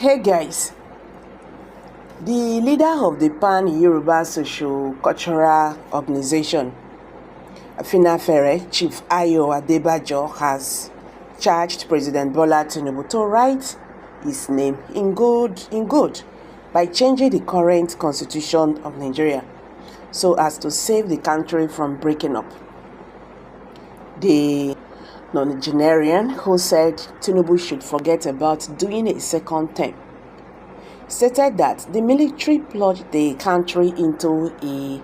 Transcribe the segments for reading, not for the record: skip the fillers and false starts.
Hey guys, the leader of the Yoruba socio-cultural organization, Afinafere, Chief Adebanjo, has charged President Bola Tinubu to write his name in gold by changing the current constitution of Nigeria so as to save the country from breaking up. The non-Nigerian who said Tinubu should forget about doing a second term stated that the military plunged the country into a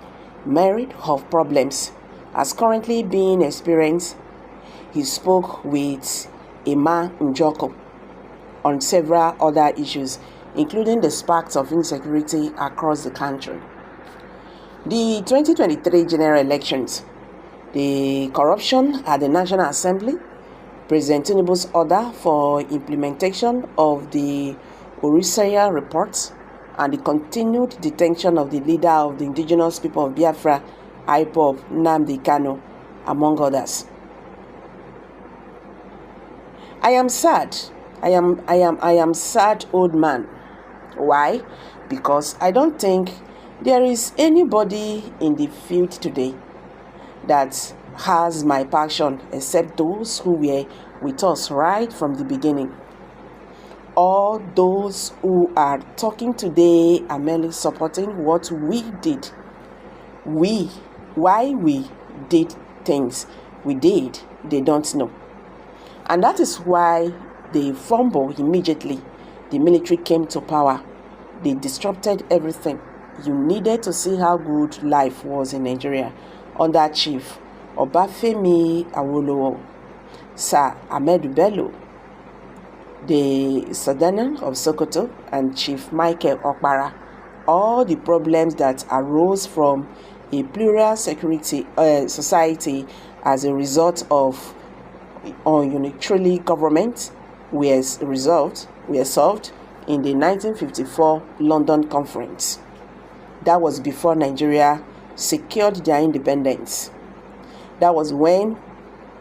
myriad of problems as currently being experienced. He spoke with Emma Njoko on several other issues, including the sparks of insecurity across the country. The 2023 general elections, the corruption at the National Assembly, President Tinubu's order for implementation of the Orisaya report, and the continued detention of the leader of the indigenous people of Biafra, IPOB, Nnamdi Kanu, among others. I am sad. I am sad, old man. Why? Because I don't think there is anybody in the field today that has my passion except those who were with us right from the beginning. All those who are talking today are merely supporting what we did. Why we did things we did, they don't know. And that is why they fumble immediately. The military came to power. They disrupted everything. You needed to see how good life was in Nigeria under Chief Obafemi Awolowo, Sir Ahmed Bello, the Sultan of Sokoto, and Chief Michael Okpara. All the problems that arose from a plural society as a result of unitary government were solved in the 1954 London Conference. That was before Nigeria secured their independence. That was when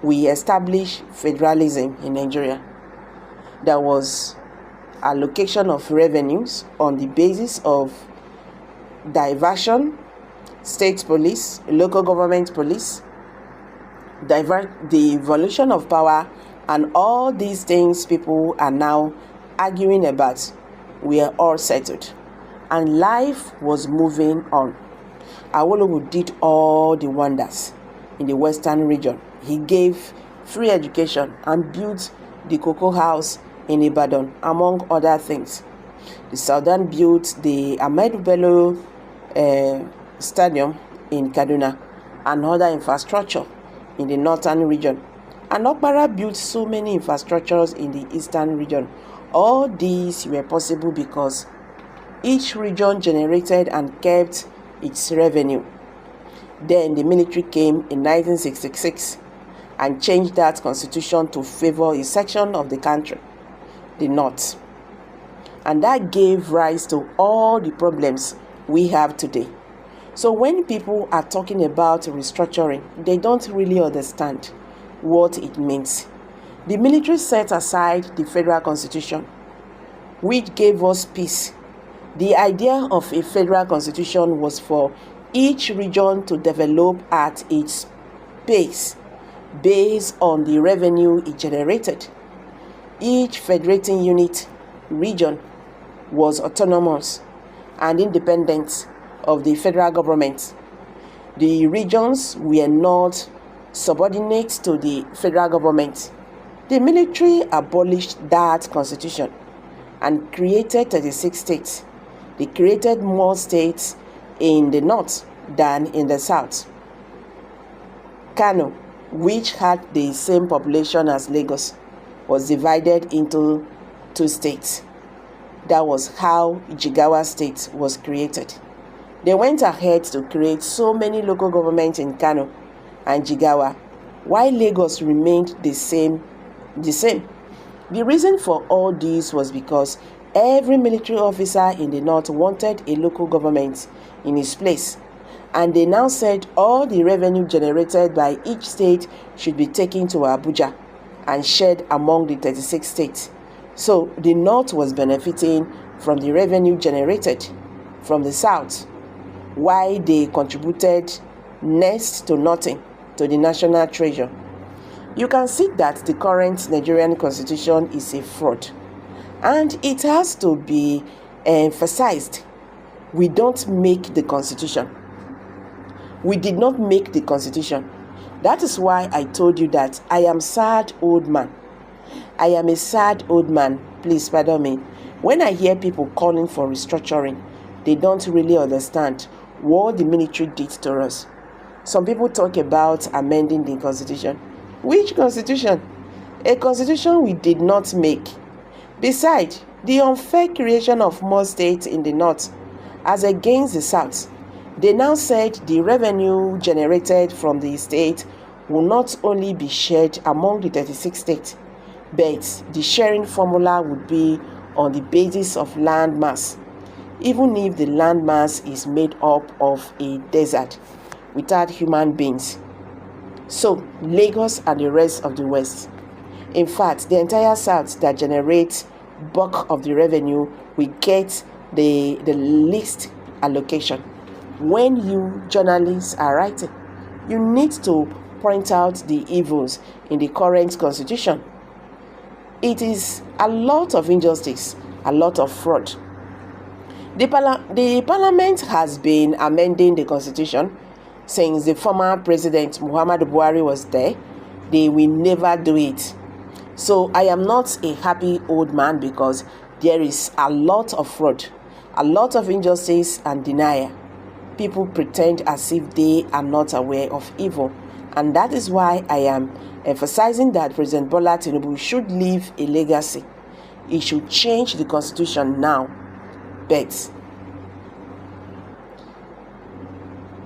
we established federalism in Nigeria. There was allocation of revenues on the basis of diversion, state police, local government police, the evolution of power, and all these things people are now arguing about were all settled. And life was moving on. Awolowo did all the wonders in the western region. He gave free education and built the Cocoa House in Ibadan, among other things. The Southern built the Ahmed Bello Stadium in Kaduna and other infrastructure in the northern region. And Okpara built so many infrastructures in the eastern region. All these were possible because each region generated and kept its revenue. Then the military came in 1966 and changed that constitution to favor a section of the country, the north. And that gave rise to all the problems we have today. So when people are talking about restructuring, they don't really understand what it means. The military set aside the federal constitution, which gave us peace. The idea of a federal constitution was for each region to develop at its pace based on the revenue it generated. Each federating unit region was autonomous and independent of the federal government. The regions were not subordinate to the federal government. The military abolished that constitution and created 36 states. They created more states in the north than in the south. Kano, which had the same population as Lagos, was divided into 2 states. That was how Jigawa State was created. They went ahead to create so many local governments in Kano and Jigawa, while Lagos remained the same. The reason for all this was because every military officer in the north wanted a local government in his place, and they now said all the revenue generated by each state should be taken to Abuja and shared among the 36 states. So the North was benefiting from the revenue generated from the South, while they contributed next to nothing to the national treasure. You can see that the current Nigerian constitution is a fraud, and it has to be emphasized. We don't make the constitution. We did not make the constitution. That is why I told you that I am sad old man. I am a sad old man. Please pardon me. When I hear people calling for restructuring, they don't really understand what the military did to us. Some people talk about amending the constitution. Which constitution? A constitution we did not make. Besides, the unfair creation of more states in the North as against the South, they now said the revenue generated from the state will not only be shared among the 36 states, but the sharing formula would be on the basis of land mass, even if the land mass is made up of a desert without human beings. So, Lagos and the rest of the West, in fact, the entire South that generates bulk of the revenue will get the least allocation. When you journalists are writing, you need to point out the evils in the current constitution. It is a lot of injustice, a lot of fraud. The parliament has been amending the constitution since the former president Muhammadu Buhari was there. They will never do it. So I am not a happy old man because there is a lot of fraud, a lot of injustice and denial. People pretend as if they are not aware of evil. And that is why I am emphasizing that President Bola Tinubu should leave a legacy. He should change the constitution now. But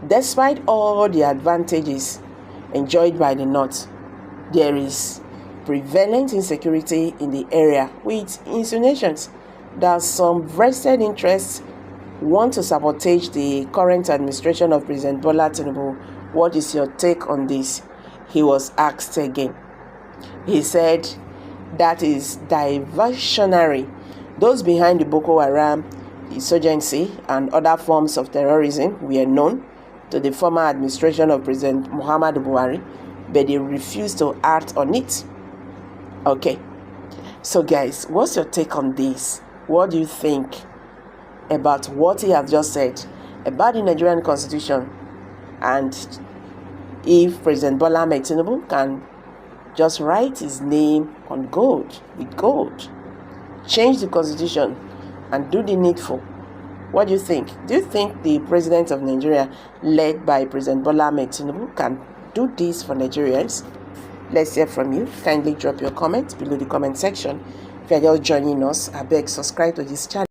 despite all the advantages enjoyed by the North, there is prevalent insecurity in the area, with insinuations that some vested interests want to sabotage the current administration of President Bola Tinubu. What is your take on this? He was asked again. He said that is diversionary. Those behind the Boko Haram insurgency and other forms of terrorism were known to the former administration of President Muhammadu Buhari, but they refused to act on it. Okay, so guys, what's your take on this? What do you think about what he has just said about the Nigerian constitution, and if President Bola Tinubu can just write his name on gold, with gold, change the constitution and do the needful? What do you think? Do you think the president of Nigeria, led by President Bola Tinubu, can do this for Nigerians? Let's hear from you. Kindly drop your comments below the comment section. If you're just joining us, I beg subscribe to this channel.